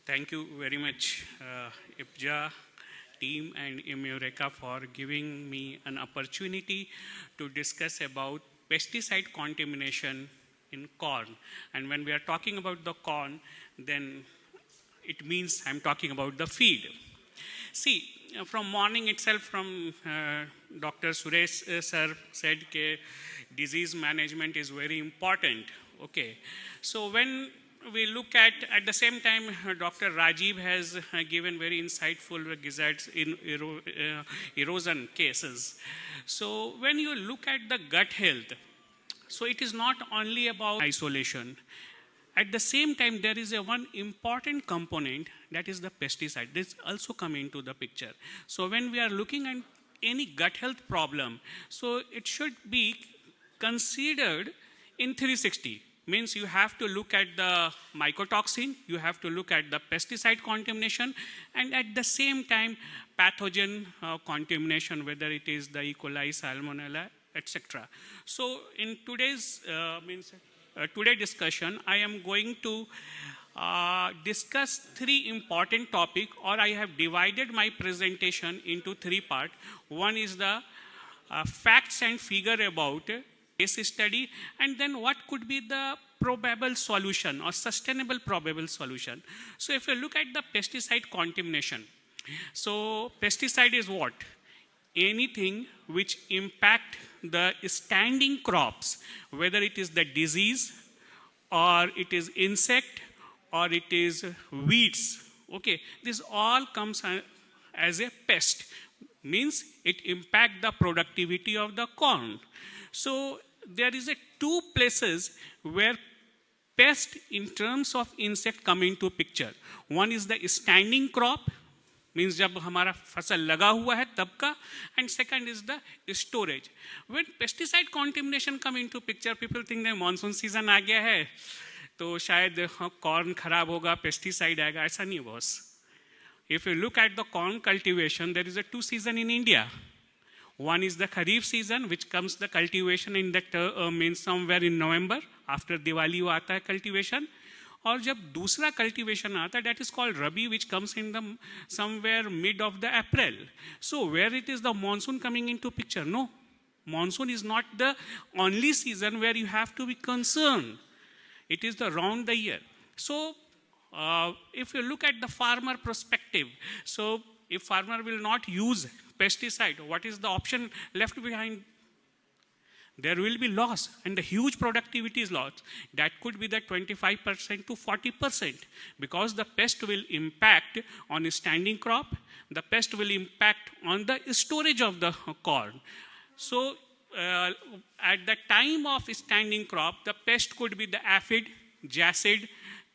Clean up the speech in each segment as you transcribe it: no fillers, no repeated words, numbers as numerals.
Thank you very much, IPJA team and Eureka for giving me an opportunity to discuss about pesticide contamination in corn. And when we are talking about the corn, then it means I'm talking about the feed. See, from morning itself, from Dr. Suresh sir said that disease management is very important. Okay, so when we look at the same time, Dr. Rajiv has given very insightful results in erosion cases. So when you look at the gut health, so it is not only about isolation. At the same time, there is one important component that is the pesticide. This also come into the picture. So when we are looking at any gut health problem, so it should be considered in 360. Means you have to look at the mycotoxin, you have to look at the pesticide contamination, and at the same time, pathogen contamination, whether it is the E. coli, salmonella, etc. So in today's today discussion, I am going to discuss three important topics, or I have divided my presentation into three parts. One is the facts and figure about case study, and then what could be the probable solution or sustainable probable solution. So if you look at the pesticide contamination, so pesticide is what? Anything which impact the standing crops, whether it is the disease or it is insect or it is weeds. Okay, this all comes as a pest, means it impact the productivity of the corn. So there is two places where pest in terms of insect come into picture. One is the standing crop, means जब हमारा फसल लगा हुआ है तब का, and second is the storage. When pesticide contamination come into picture, people think that monsoon season आ गया है तो शायद corn खराब होगा, pesticide आएगा. ऐसा नहीं boss. If you look at the corn cultivation, there is a two season in India. One is the Kharif season, which comes the cultivation in that means somewhere in November, after Diwali वो आता है cultivation. और जब दूसरा cultivation आता है, that is called Rabi, which comes in the somewhere mid of the April. So where it is the monsoon coming into picture? No, monsoon is not the only season where you have to be concerned. It is the round the year. So if you look at the farmer perspective, so if farmer will not use pesticide, what is the option left behind? There will be loss, and the huge productivity is lost. That could be the 25% to 40%, because the pest will impact on a standing crop, the pest will impact on the storage of the corn. So at the time of standing crop, the pest could be the aphid, jacid,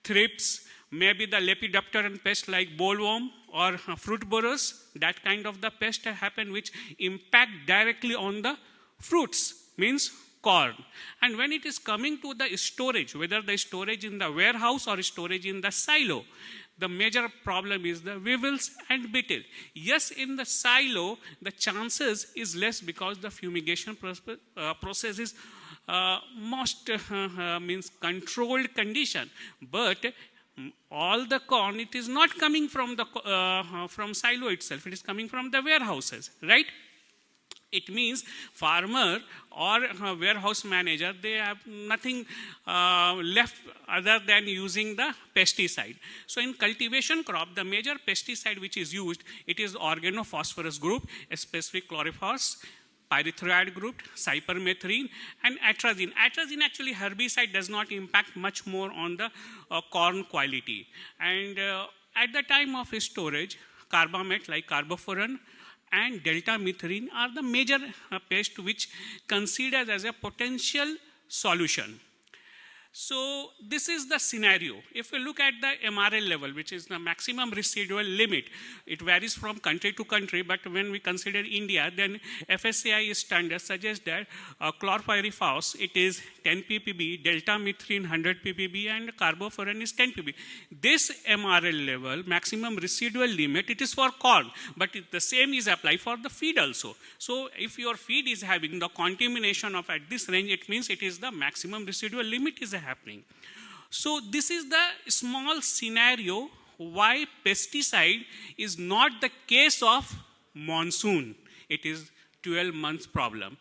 thrips, maybe the lepidopteran pest like bollworm or fruit borers. That kind of the pest happen which impact directly on the fruits, means corn. And when it is coming to the storage, whether the storage in the warehouse or storage in the silo, the major problem is the weevils and beetle. Yes, in the silo, the chances is less because the fumigation process is most means controlled condition. But all the corn, it is not coming from the from silo itself. It is coming from the warehouses, right? It means farmer or warehouse manager, they have nothing left other than using the pesticide. So in cultivation crop, the major pesticide which is used, it is organophosphorus group, especially chlorophos, pyrethroid group, cypermethrin, and atrazine. Atrazine actually herbicide does not impact much more on the corn quality. And at the time of storage, carbamate like carbofuran and delta methrin are the major pest which considered as a potential solution. So this is the scenario. If we look at the MRL level, which is the maximum residual limit, it varies from country to country, but when we consider India, then FSCI standards suggest that chlorpyrifos, it is 10 ppb, delta methrin 100 ppb, and carbofuran is 10 ppb. This MRL level, maximum residual limit, it is for corn, but the same is applied for the feed also. So if your feed is having the contamination of at this range, it means it is the maximum residual limit is happening. So this is the small scenario why pesticide is not the case of monsoon. It is 12 months problem.